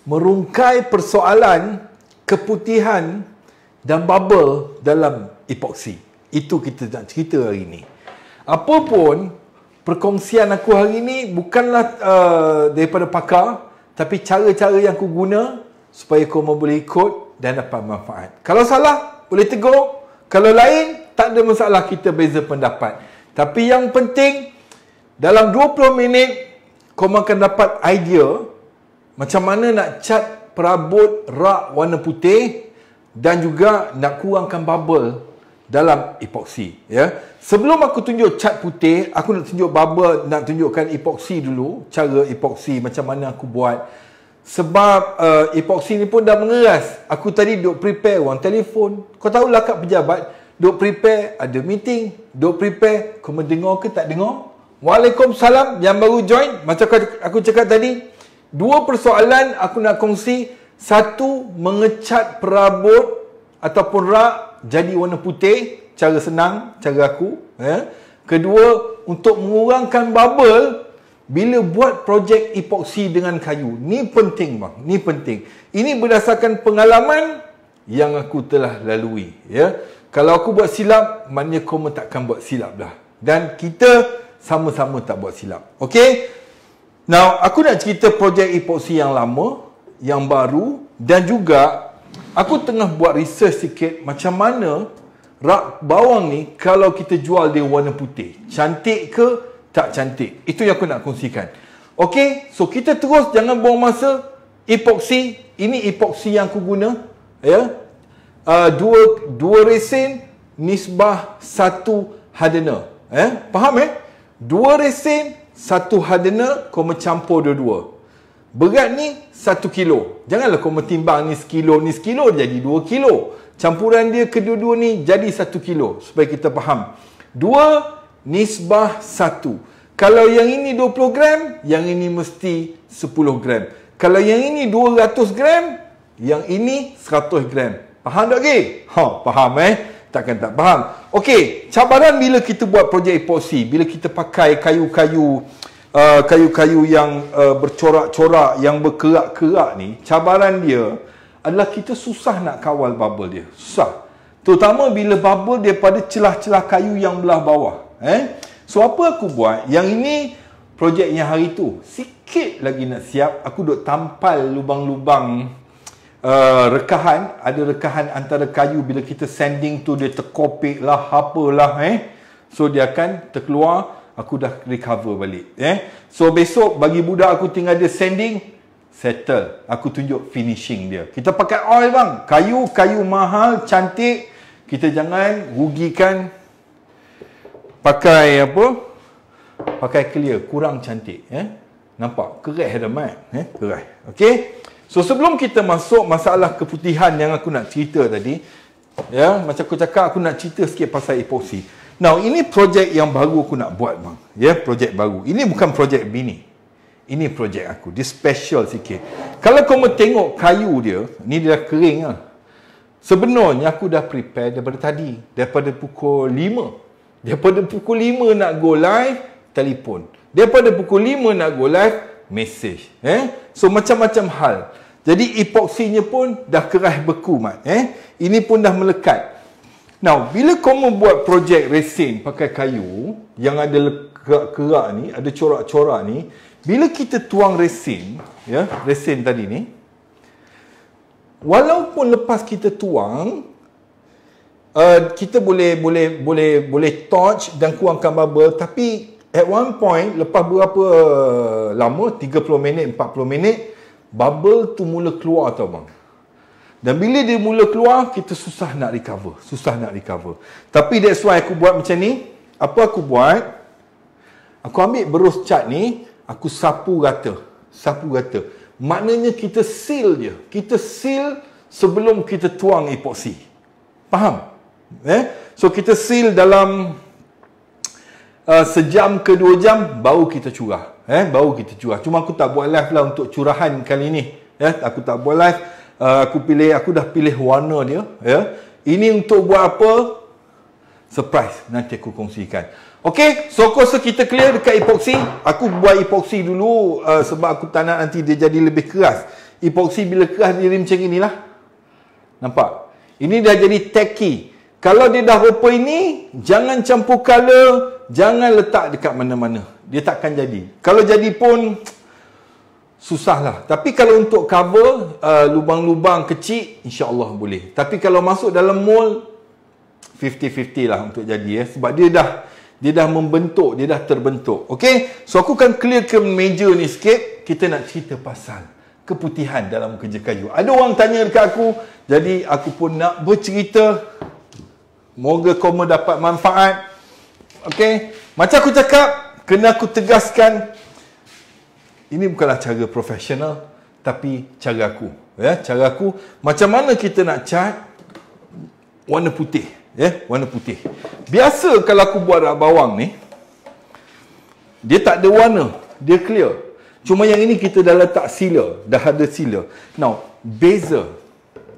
merungkai persoalan keputihan dan bubble dalam epoksi. Itu kita nak cerita hari ini. Apapun perkongsian aku hari ini bukanlah daripada pakar, tapi cara-cara yang aku guna supaya kau boleh ikut dan dapat manfaat. Kalau salah, boleh tegur. Kalau lain, tak ada masalah, kita beza pendapat. Tapi yang penting, dalam 20 minit, kau akan dapat idea macam mana nak cat perabot rak warna putih dan juga nak kurangkan bubble dalam epoksi. Ya. Sebelum aku tunjuk cat putih, aku nak tunjuk bubble, nak tunjukkan epoksi dulu, cara epoksi macam mana aku buat. Sebab epoksi ni pun dah mengeras. Aku tadi duk prepare orang telefon. Kau tahulah kat pejabat, duk prepare ada meeting, duk prepare kau mendengar ke tak dengar. Waalaikumsalam yang baru join. Macam aku cakap tadi, dua persoalan aku nak kongsi. Satu, mengecat perabot ataupun rak jadi warna putih, cara senang, cara aku. Ya. Kedua, untuk mengurangkan bubble bila buat projek epoksi dengan kayu. Ni penting bang, ni penting. Ini berdasarkan pengalaman yang aku telah lalui. Ya. Kalau aku buat silap, maknanya kau takkan buat silap dah. Dan kita sama-sama tak buat silap. Okey? Now, aku nak cerita projek epoksi yang lama, yang baru, dan juga aku tengah buat research sikit macam mana rak bawang ni kalau kita jual dia warna putih. Cantik ke tak cantik? Itu yang aku nak kongsikan. Okey, so kita terus, jangan buang masa. Epoksi, ini epoksi yang aku guna. Ya, dua resin, nisbah satu hardener. Faham Dua resin, satu hardener, kau mencampur dua-dua. Berat ni 1 kilo. Janganlah kau mentimbang ni sekilo jadi 2 kilo. Campuran dia kedua-dua ni jadi 1 kilo. Supaya kita faham. 2 nisbah 1. Kalau yang ini 20 gram, yang ini mesti 10 gram. Kalau yang ini 200 gram, yang ini 100 gram. Faham tak lagi? Faham Takkan tak faham. Okey, cabaran bila kita buat projek epoksi, bila kita pakai kayu-kayu yang bercorak-corak, yang berkerak-kerak ni, cabaran dia adalah kita susah nak kawal bubble dia. Susah. Terutama bila bubble daripada celah-celah kayu yang belah bawah. So apa aku buat? Yang ini projek yang hari tu. Sikit lagi nak siap, aku duk tampal lubang-lubang rekahan. Ada rekahan antara kayu, bila kita sanding tu dia terkopik lah, apalah. So dia akan terkeluar. Aku dah recover balik. So besok bagi budak aku tinggal dia sanding, settle. Aku tunjuk finishing dia. Kita pakai oil bang. Kayu mahal, cantik. Kita jangan rugikan pakai apa? Pakai clear, kurang cantik. Nampak? Kerah dah mat. Kerah. Okey? So sebelum kita masuk masalah keputihan yang aku nak cerita tadi, ya, macam aku cakap, aku nak cerita sikit pasal epoksi. Now, ini projek yang baru aku nak buat bang. Ya, projek baru. Ini bukan projek bini. Ini projek aku. Dia special sikit. Kalau kau mau tengok kayu dia, ni dia dah kering lah. Sebenarnya aku dah prepare daripada tadi. Daripada pukul 5. Daripada pukul 5 nak go live, telefon. Daripada pukul 5 nak go live, message. So macam-macam hal. Jadi epoksinya pun dah kerah beku mat. Ini pun dah melekat. Now, bila kau membuat projek resin pakai kayu yang ada kerak-kerak ni, ada corak-corak ni, bila kita tuang resin, ya, resin tadi ni, walaupun lepas kita tuang, kita boleh torch dan kurangkan bubble, tapi at one point, lepas berapa lama, 30 minit, 40 minit, bubble tu mula keluar tau bang. Dan bila dia mula keluar, kita susah nak recover. Tapi that's why aku buat macam ni. Apa aku buat? Aku ambil berus cat ni, aku sapu rata. Maknanya kita seal dia. Kita seal sebelum kita tuang epoksi. Faham? So kita seal dalam sejam ke 2 jam, baru kita curah. Cuma aku tak buat live lah untuk curahan kali ni. Aku tak buat live. Aku dah pilih warna dia. Ini untuk buat apa? Surprise. Nanti aku kongsikan. Okey, so kosa kita clear dekat epoksi. Aku buat epoksi dulu sebab aku tak nak nanti dia jadi lebih keras. Epoxy bila keras dia macam inilah. Nampak? Ini dah jadi tacky. Kalau dia dah rupa ini, jangan campur color, jangan letak dekat mana-mana. Dia takkan jadi. Kalau jadi pun susahlah. Tapi kalau untuk cover lubang-lubang kecil, insya-Allah boleh. Tapi kalau masuk dalam mold 50-50 lah untuk jadi sebab dia dah membentuk, dia dah terbentuk. Okey? So aku akan clearkan meja ni sikit. Kita nak cerita pasal keputihan dalam kerja kayu. Ada orang tanya dekat aku, jadi aku pun nak bercerita. Moga kamu dapat manfaat. Okey? Macam aku cakap, kena aku tegaskan, ini bukanlah cara profesional, tapi cara aku. Ya, cara aku, macam mana kita nak cat warna putih. Ya, warna putih. Biasa kalau aku buat rak bawang ni, dia tak ada warna, dia clear. Cuma yang ini kita dah letak sealer, dah ada sealer. Now, beza.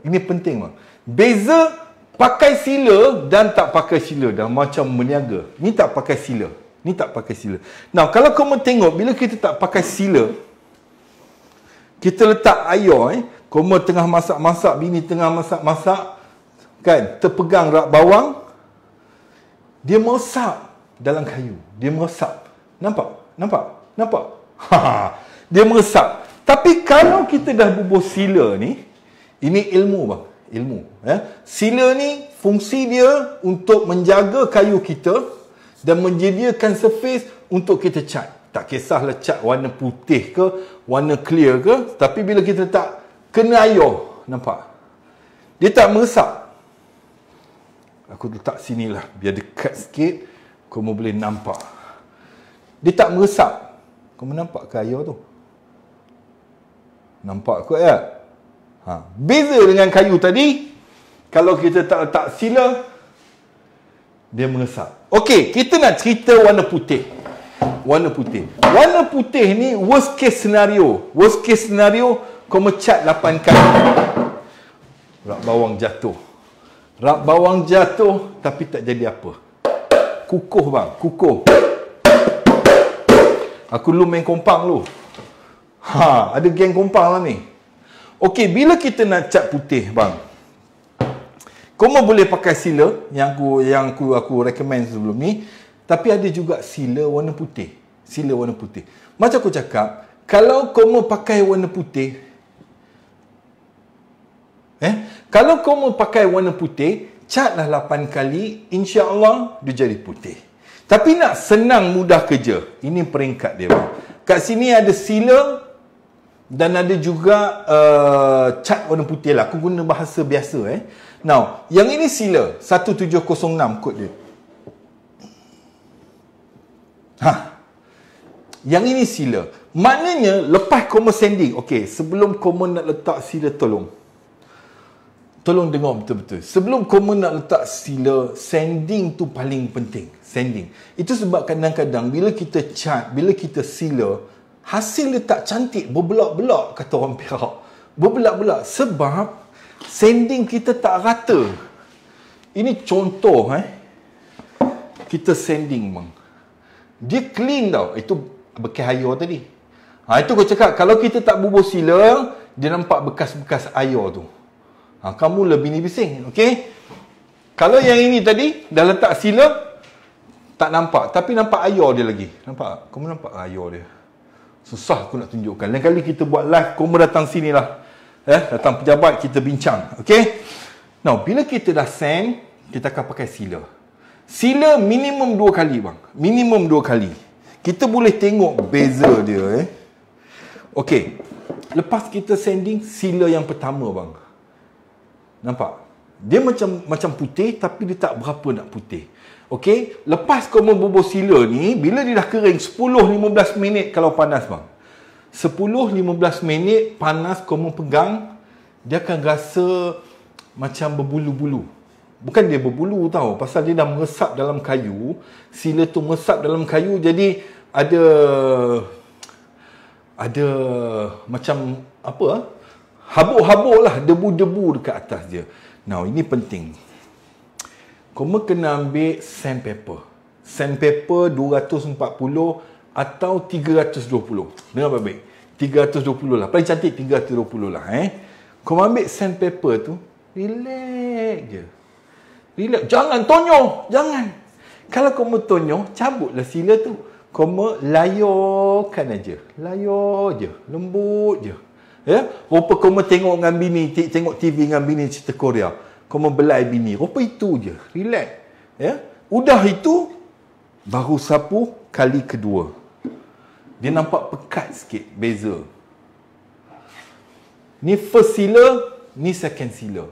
Ini penting bang. Beza pakai sealer dan tak pakai sealer dah macam meniaga. Ni tak pakai sealer. Ni tak pakai sealer. Now, kalau kamu tengok bila kita tak pakai sealer, kita letak air, kamu tengah masak-masak, bini tengah masak-masak, kan, terpegang rak bawang, dia meresap dalam kayu. Dia meresap. Nampak? Nampak? Nampak? Dia meresap. Tapi kalau kita dah bubuh sealer ni, ini ilmu bang. Ilmu. Sealer ni fungsi dia untuk menjaga kayu kita dan menyediakan surface untuk kita cat. Tak kisahlah cat warna putih ke, warna clear ke, tapi bila kita letak kena air, nampak? Dia tak meresap. Aku letak sinilah biar dekat sikit, kamu boleh nampak. Dia tak meresap. Kamu nampak ke air tu? Nampak kot ya? Beza dengan kayu tadi, kalau kita tak letak sealer, dia meresap. Okey, kita nak cerita warna putih. Warna putih. Warna putih ni worst case scenario. Worst case scenario, kamu cat 8 kali. Rak bawang jatuh. Rak bawang jatuh, tapi tak jadi apa. Kukuh bang, kukuh. Aku dulu main kompang dulu. Ada geng kompang lah ni. Okey, bila kita nak cat putih bang, kamu boleh pakai sealer yang aku recommend sebelum ni, tapi ada juga sealer warna putih. Sealer warna putih. Macam aku cakap, kalau kamu pakai warna putih, kalau kamu pakai warna putih, catlah 8 kali, insya-Allah dia jadi putih. Tapi nak senang mudah kerja, ini peringkat dia bang. Kat sini ada sealer dan ada juga cat warna putih lah. Aku guna bahasa biasa. Now, yang ini sealer 1706 kod dia. Yang ini sealer. Maknanya lepas kamu sanding. Okey, sebelum kamu nak letak sealer, tolong dengar betul-betul. Sebelum kamu nak letak sealer, sanding tu paling penting. Sanding. Itu sebab kadang-kadang bila kita cat, bila kita sealer, hasil dia tak cantik, berbelak-belak, kata orang Perak. Berbelak-belak sebab sanding kita tak rata. Ini contoh kita sanding bang. Dia clean tau. Itu bekas air tadi. Itu aku cakap, kalau kita tak bubuh sealer, dia nampak bekas-bekas air tu. Kamu lebih ni bising, okey? Kalau yang ini tadi dah letak sealer, tak nampak, tapi nampak air dia lagi. Nampak? Kamu nampak air dia. Susah aku nak tunjukkan. Lain kali kita buat live, kamu datang sini lah. Datang pejabat, kita bincang. Okey? Now, bila kita dah sand, kita akan pakai sealer. Sealer minimum 2 kali bang. Minimum 2 kali. Kita boleh tengok beza dia. Okey. Lepas kita sanding, sealer yang pertama bang. Nampak? Dia macam putih, tapi dia tak berapa nak putih. Okey, lepas kamu bubuh sealer ni, bila dia dah kering 10-15 minit kalau panas bang. 10-15 minit panas kamu pegang, dia akan rasa macam berbulu-bulu. Bukan dia berbulu tau, pasal dia dah meresap dalam kayu. Sealer tu meresap dalam kayu, jadi ada macam apa? Habuk-habuk lah, debu-debu dekat atas dia. Now, ini penting. Kamu kena ambil sandpaper. Sandpaper 240 atau 320. Dengar baik-baik. 320 lah. Paling cantik 320 lah. Kau ambil sandpaper tu, relax je. Relax. Jangan tonyoh. Jangan. Kalau kau mau tonyoh, cabutlah sila tu. Kau mau layarkan aja. Layar je. Lembut je. Ya? Rupa kau mau tengok dengan bini, tengok TV dengan bini cerita Korea. Kau mau belai bini. Rupa itu je. Relax. Ya? Udah itu, baru sapu kali kedua. Dia nampak pekat sikit beza. Ni first sealer, ni second sealer.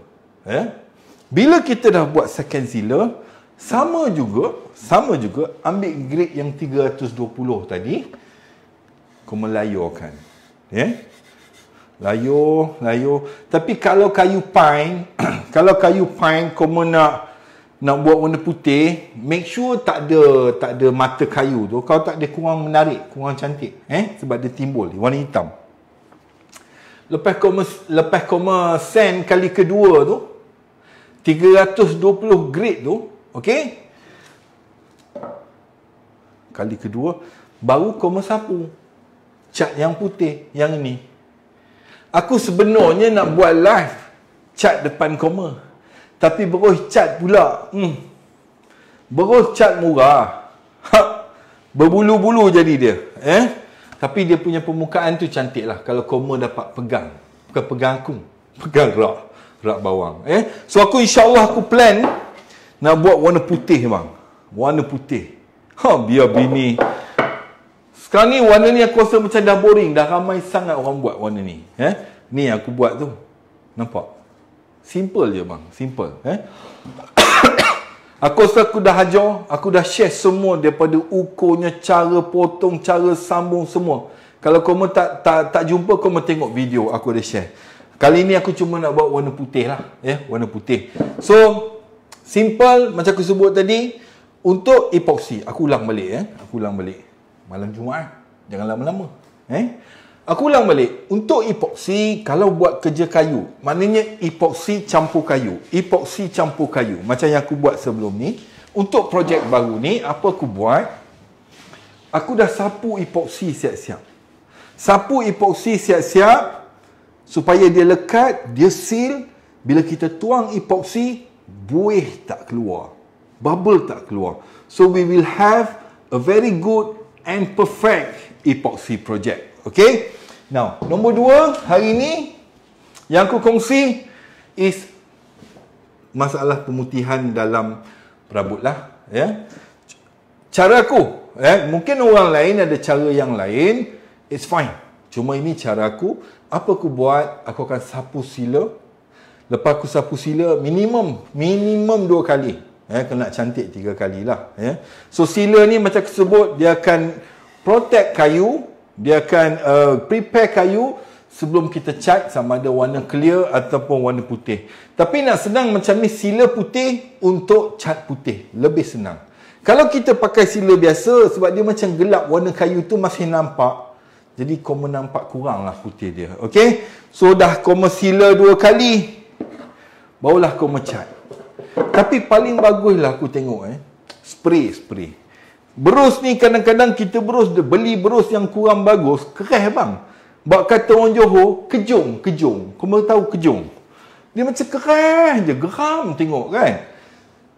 Bila kita dah buat second sealer, sama juga ambil grade yang 320 tadi, kau melayarkan. Layar. Tapi kalau kayu pine, kau nak buat warna putih, make sure tak ada mata kayu tu. Kalau tak, dia kurang menarik, kurang cantik. Sebab dia timbul warna hitam. Lepas kau sand kali kedua tu, 320 grade tu, okey? Kali kedua, baru kau sapu cat yang putih, yang ini. Aku sebenarnya nak buat live cat depan koma. Tapi berus cat pula. Berus cat murah. Berbulu-bulu jadi dia. Tapi dia punya permukaan tu cantik lah. Kalau koma dapat pegang. Bukan pegang aku. Pegang rak bawang. So aku insyaAllah aku plan nak buat warna putih bang. Warna putih. Biar bini. Sekarang ni warna ni aku rasa macam dah boring. Dah ramai sangat orang buat warna ni. Ni aku buat tu. Nampak? Simple je bang, simple. Aku rasa aku dah ajar, aku dah share semua daripada ukurnya, cara potong, cara sambung semua. Kalau kamu tak jumpa, kamu tengok video aku dah share. Kali ni aku cuma nak buat warna putih lah, warna putih. So simple macam aku sebut tadi. Untuk epoxy, aku ulang balik. Aku ulang balik. Malam Jumaat, jangan lama-lama. Aku ulang balik. Untuk epoxy, kalau buat kerja kayu, maknanya epoxy campur kayu. Epoxy campur kayu. Macam yang aku buat sebelum ni. Untuk projek baru ni, apa aku buat? Aku dah sapu epoxy siap-siap. Sapu epoxy siap-siap supaya dia lekat, dia seal. Bila kita tuang epoxy, buih tak keluar. Bubble tak keluar. So we will have a very good and perfect epoxy project. Okay? Now, nombor 2 hari ni yang aku kongsi is masalah pemutihan dalam perabot lah. Cara aku, mungkin orang lain ada cara yang lain, it's fine. Cuma ini cara aku. Apa aku buat? Aku akan sapu sila. Lepas aku sapu sila, minimum 2 kali. Kena cantik 3 kali lah. So sila ni macam aku sebut, dia akan protect kayu. Dia akan prepare kayu sebelum kita cat, sama ada warna clear ataupun warna putih. Tapi nak senang macam ni, sila putih untuk cat putih. Lebih senang. Kalau kita pakai sila biasa, sebab dia macam gelap, warna kayu tu masih nampak. Jadi kau nampak kurang lah putih dia. Okay? So dah kau sila 2 kali, barulah kau cat. Tapi paling baguslah aku tengok spray. Berus ni kadang-kadang kita beli berus yang kurang bagus, keras bang. Bak kata orang Johor, kejung. Kau mahu tahu kejung? Dia macam keras je, geram tengok kan.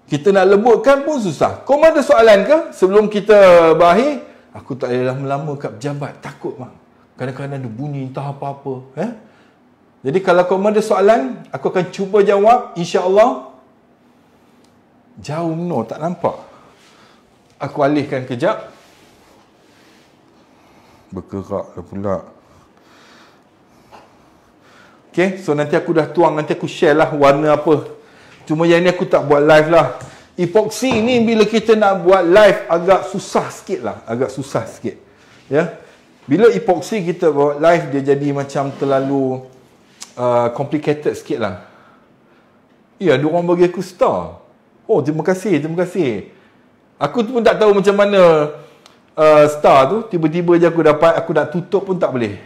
Kita nak lembutkan pun susah. Kau ada soalan ke sebelum kita berakhir? Aku tak boleh lama-lama kat pejabat, takut bang. Kadang-kadang ada bunyi entah apa-apa. Jadi kalau kau ada soalan, aku akan cuba jawab, insya-Allah. Jauh no, tak nampak. Aku alihkan kejap. Bergerak dah pula. Okay, so nanti aku dah tuang, nanti aku share lah warna apa. Cuma yang ni aku tak buat live lah. Epoxy ni bila kita nak buat live agak susah sikit lah. Bila epoxy kita buat live, dia jadi macam terlalu complicated sikit lah. Ada orang bagi aku star. Oh, terima kasih. Aku pun tak tahu macam mana star tu. Tiba-tiba je aku dapat. Aku nak tutup pun tak boleh.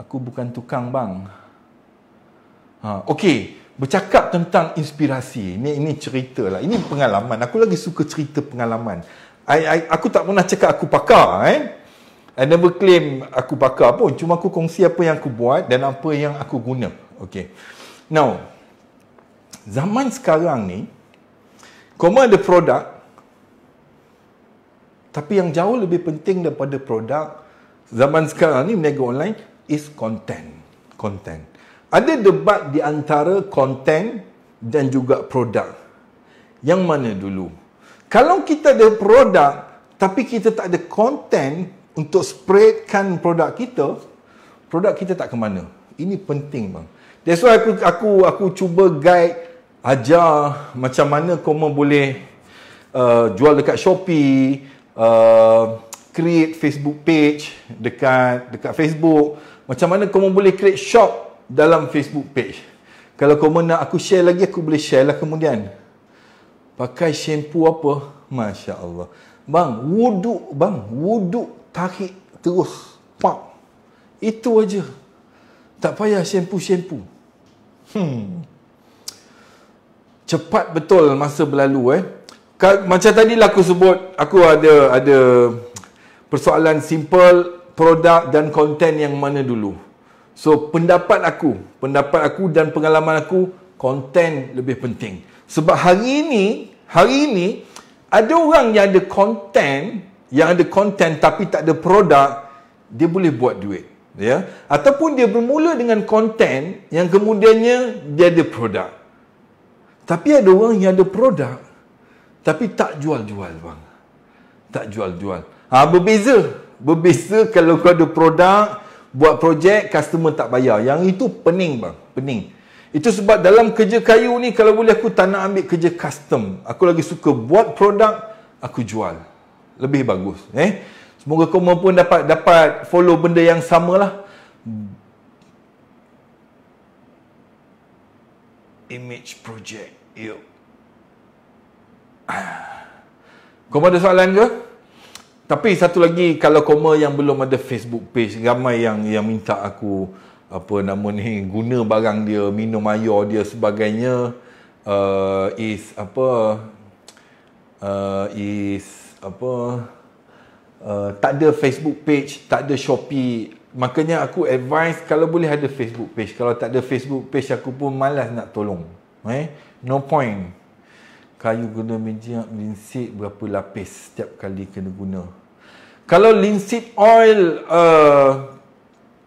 Aku bukan tukang bang. Okey, bercakap tentang inspirasi. Ini cerita lah. Ini pengalaman. Aku lagi suka cerita pengalaman. Aku tak pernah cakap aku pakar. I never claim aku pakar pun. Cuma aku kongsi apa yang aku buat dan apa yang aku guna. Okay. Now, zaman sekarang ni, korang ada produk, tapi yang jauh lebih penting daripada produk zaman sekarang ni berniaga online is content. Content. Ada debat di antara content dan juga produk. Yang mana dulu? Kalau kita ada produk tapi kita tak ada content untuk spreadkan produk kita tak ke mana. Ini penting bang. That's why aku cuba guide, ajar macam mana korang boleh jual dekat Shopee, create Facebook page dekat Facebook. Macam mana korang boleh create shop dalam Facebook page. Kalau korang nak aku share lagi, aku boleh share lah kemudian. Pakai shampoo apa? Masya Allah. Bang, wuduk tarik terus. Pak. Itu aja. Tak payah shampoo. Cepat betul masa berlalu Macam tadilah aku sebut, aku ada persoalan simple, produk dan konten yang mana dulu. So pendapat aku dan pengalaman aku, konten lebih penting. Sebab hari ini ada orang yang ada konten tapi tak ada produk, dia boleh buat duit. Ya, ataupun dia bermula dengan konten yang kemudiannya dia ada produk. Tapi ada orang yang ada produk tapi tak jual-jual bang. Tak jual-jual. Berbeza kalau kau ada produk, buat projek, customer tak bayar. Yang itu pening bang, pening. Itu sebab dalam kerja kayu ni, kalau boleh aku tak nak ambil kerja custom. Aku lagi suka buat produk, aku jual. Lebih bagus. Semoga kau pun dapat follow benda yang sama lah. Image project. Yuk. Kau ada soalan ke? Tapi satu lagi, kalau kau yang belum ada Facebook page, ramai yang minta aku guna barang dia, minum air dia sebagainya. Tak ada Facebook page, tak ada Shopee. Makanya aku advise kalau boleh ada Facebook page. Kalau tak ada Facebook page, aku pun malas nak tolong. No point. Kayu guna minyak linseed berapa lapis setiap kali kena guna. Kalau linseed oil,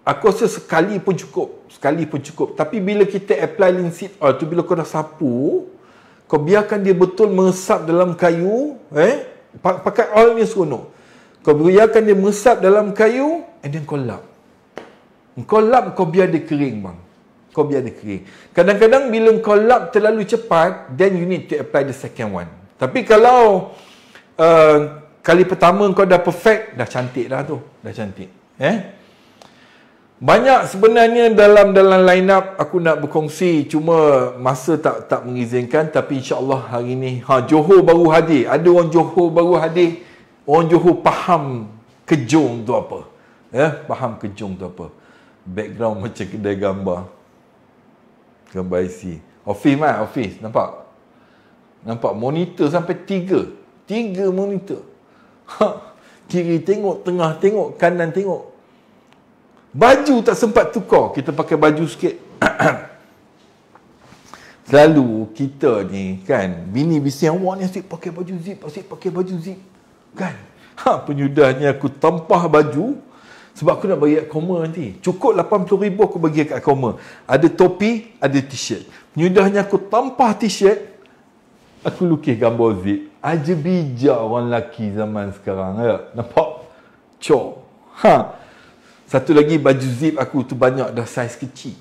aku rasa sekali pun cukup. Tapi bila kita apply linseed oil tu, bila kau dah sapu, kau biarkan dia betul meresap dalam kayu. Pakai oil ni seronok. Kau biarkan dia meresap dalam kayu, and then kau lap. Kau biar dia kering bang. Kau biar dia kering. Kadang-kadang bila kau lap terlalu cepat, then you need to apply the second one. Tapi kalau kali pertama kau dah perfect, dah cantik dah tu. Dah cantik. Banyak sebenarnya dalam line up aku nak berkongsi, cuma masa tak mengizinkan. Tapi insya-Allah hari ni Johor baru hadir. Ada orang Johor baru hadir. Orang Johor faham kejung tu apa. Faham kejung tu apa. Background macam kedai gambar. Gambar IC. Office. Nampak monitor sampai 3 monitor. Kiri tengok, tengah tengok, kanan tengok. Baju tak sempat tukar. Kita pakai baju sikit. Selalu kita ni kan, bini bising, awak ni asyik pakai baju zip. Kan? Penyudahnya aku tampah baju sebab aku nak bagi kat Koma nanti. Cukup 80,000 aku bagi kat Koma. Ada topi, ada t-shirt. Penyudahnya aku tampah t-shirt, aku lukis gambar zip. Aja bijak orang lelaki zaman sekarang. Nampak? Cok. Satu lagi baju zip aku tu banyak dah saiz kecil.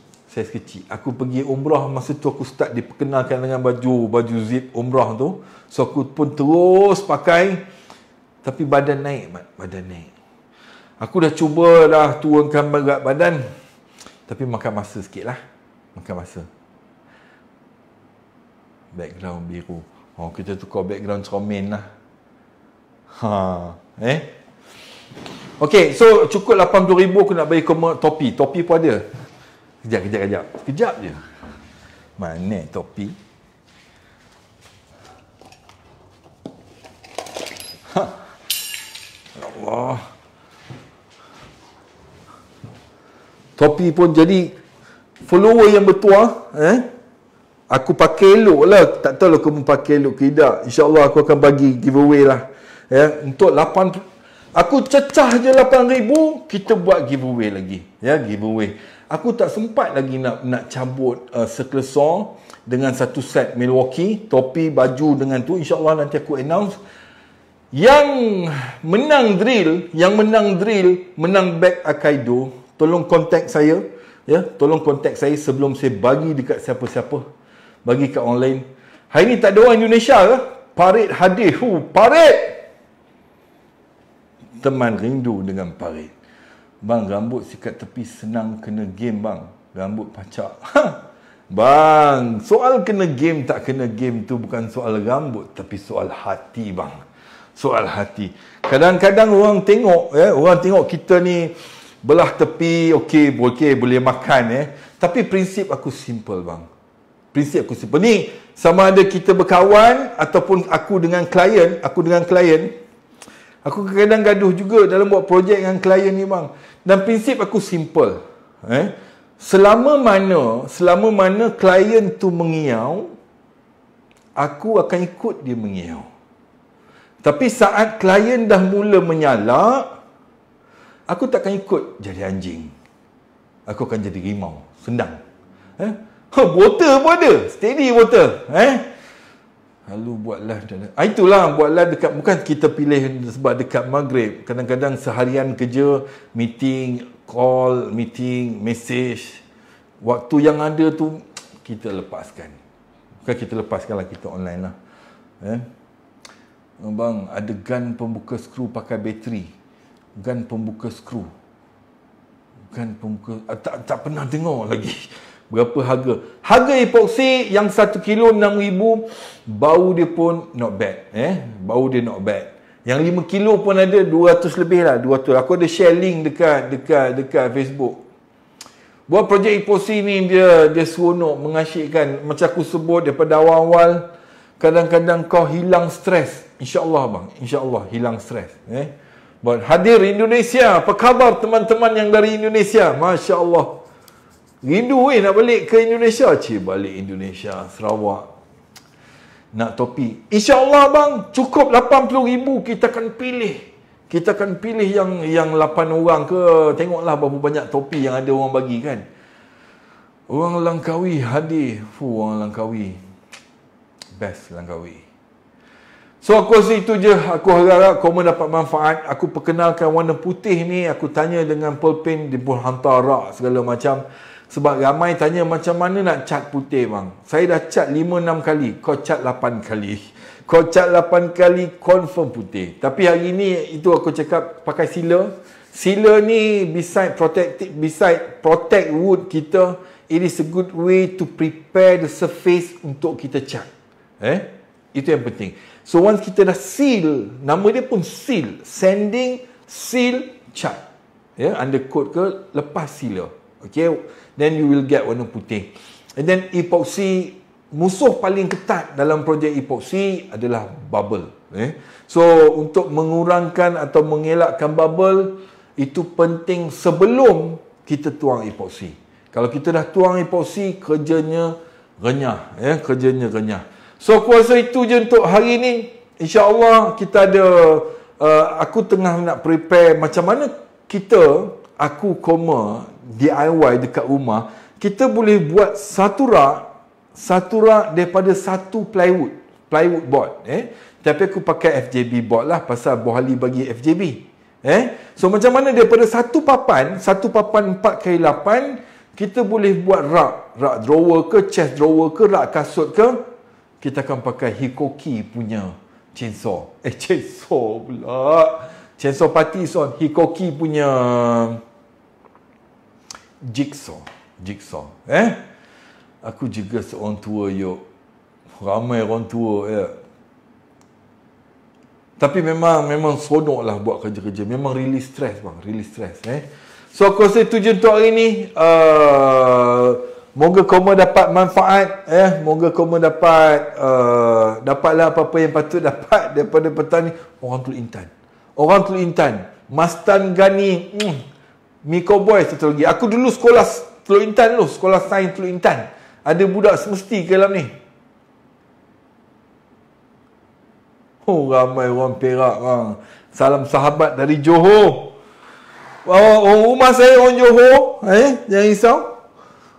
Aku pergi umrah, masa tu aku start diperkenalkan dengan baju zip umrah tu. So aku pun terus pakai. Tapi badan naik. Aku dah cuba dah turunkan berat badan. Tapi makan masa sikit lah. Background biru. Kita tukar background cermin lah. Okay, so cukup 80,000 aku nak bagi Koma topi. Topi pun ada. Kejap je. Mana topi? Allah. Topi pun jadi follower yang bertuah. Aku pakai elok lah. Tak tahu lah kamu pakai elok ke tidak. InsyaAllah aku akan bagi giveaway lah. Untuk 8, aku cecah je 8,000, kita buat giveaway lagi. Giveaway. Aku tak sempat lagi nak cabut sekelesor dengan satu set Milwaukee, topi, baju dengan tu. InsyaAllah nanti aku announce. Yang menang drill, menang beg Akaido, tolong kontak saya. Tolong kontak saya sebelum saya bagi dekat siapa-siapa. Bagi kat online. Hari ni tak ada orang Indonesia ke? Parit hadir. Parit! Teman rindu dengan Parit. Bang, rambut sikat tepi senang kena game bang. Rambut pacak. Bang, soal kena game tak kena game tu bukan soal rambut, tapi soal hati bang. Soal hati. Kadang-kadang orang tengok kita ni belah tepi, okey boleh makan Tapi prinsip aku simple bang. Prinsip aku simple. Ni sama ada kita berkawan ataupun aku dengan klien, aku kadang gaduh juga dalam buat projek dengan klien ni bang. Dan prinsip aku simple. Selama mana klien tu mengiau, aku akan ikut dia mengiau. Tapi saat klien dah mula menyalak, aku takkan ikut jadi anjing. Aku akan jadi rimau, sendang. Water pun ada, steady water. Lalu buat live. Itulah buat live dekat, bukan kita pilih sebab dekat maghrib. Kadang-kadang seharian kerja, meeting, call, meeting, message. Waktu yang ada tu kita lepaskan. Bukan kita lepaskan lah, kita online lah. Bang, ada gun pembuka skru pakai bateri. Gun pembuka skru. Gun pembuka, tak pernah dengar lagi. Berapa harga? Harga epoxy yang 1 kilo 6,000. Bau dia pun not bad. Bau dia not bad. Yang 5 kilo pun ada 200 lebih lah. 200. Aku ada share link dekat Facebook. Buat projek epoxy ni dia seronok, mengasyikkan. Macam aku sebut daripada awal-awal, kadang-kadang kau hilang stres. InsyaAllah bang. InsyaAllah hilang stres. Buat hadir Indonesia. Apa khabar teman-teman yang dari Indonesia? Masya Allah. Rindu nak balik ke Indonesia. Balik Indonesia, Sarawak. Nak topi. InsyaAllah bang, cukup 80,000 kita akan pilih. Kita akan pilih yang 8 orang ke. Tengoklah berapa banyak topi yang ada orang bagi kan. Orang Langkawi hadir. Orang Langkawi. Best Langkawi. So aku rasa itu je. Aku harap kau mendapat manfaat. Aku perkenalkan warna putih ni. Aku tanya dengan pulpen. Dia pun hantar rak segala macam. Sebab ramai tanya macam mana nak cat putih bang. Saya dah cat 5-6 kali. Kau cat 8 kali. Kau cat 8 kali confirm putih. Tapi hari ni itu aku cakap pakai sealer. Sealer ni beside protect wood kita, it is a good way to prepare the surface untuk kita cat. Itu yang penting. So once kita dah seal, nama dia pun seal, sanding, seal, cat. Undercoat ke, lepas sealer. Okay, then you will get warna putih. And then epoxy, musuh paling ketat dalam projek epoxy adalah bubble. So untuk mengurangkan atau mengelakkan bubble, itu penting sebelum kita tuang epoxy. Kalau kita dah tuang epoxy, kerjanya renyah. Kerjanya renyah. So aku rasa itu je untuk hari ni. InsyaAllah kita ada, aku tengah nak prepare macam mana aku koma DIY dekat rumah, kita boleh buat satu rak daripada satu plywood board. Tapi aku pakai FJB board lah, pasal Bohali bagi FJB. So macam mana daripada satu papan 4x8, kita boleh buat rak drawer ke, chest drawer ke, rak kasut ke. Kita akan pakai Hikoki punya chainsaw. Chainsaw pula. Chainsaw party son. Hikoki punya jigsaw. Aku juga seorang tua yuk. Ramai orang tua Tapi memang seronok lah buat kerja-kerja. Memang release stress bang. Release stress. So aku rasa itu je untuk hari ni. Moga kamu dapat manfaat. Moga kamu dapatlah apa-apa yang patut dapat daripada petang ni. Orang Teluk Intan. Mastan Gani. Mi Cowboy satu lagi. Aku dulu sekolah Teluk Intan dulu. Sekolah sains Teluk Intan. Ada budak semesti ke dalam ni? Oh, ramai orang Perak. Salam sahabat dari Johor. Orang rumah saya orang Johor. Jangan risau.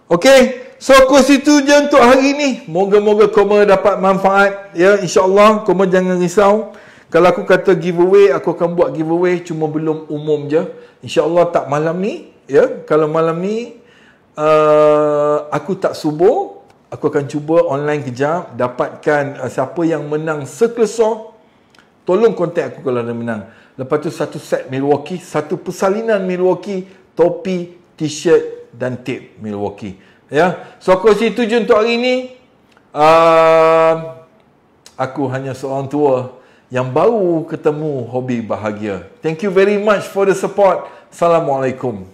Okey. So, kos itu je untuk hari ni. Moga-moga korang dapat manfaat. Ya, insyaAllah. Korang jangan risau. Kalau aku kata giveaway, aku akan buat giveaway. Cuma belum umum je. InsyaAllah tak malam ni. Ya, kalau malam ni aku tak subuh, aku akan cuba online kejap. Dapatkan siapa yang menang sekelesor. Tolong kontak aku kalau ada menang. Lepas tu satu set Milwaukee, satu persalinan Milwaukee, topi, t-shirt dan tape Milwaukee. Ya, so aku rasa itu je untuk hari ni. Aku hanya seorang tua yang baru ketemu hobi bahagia. Thank you very much for the support. Assalamualaikum.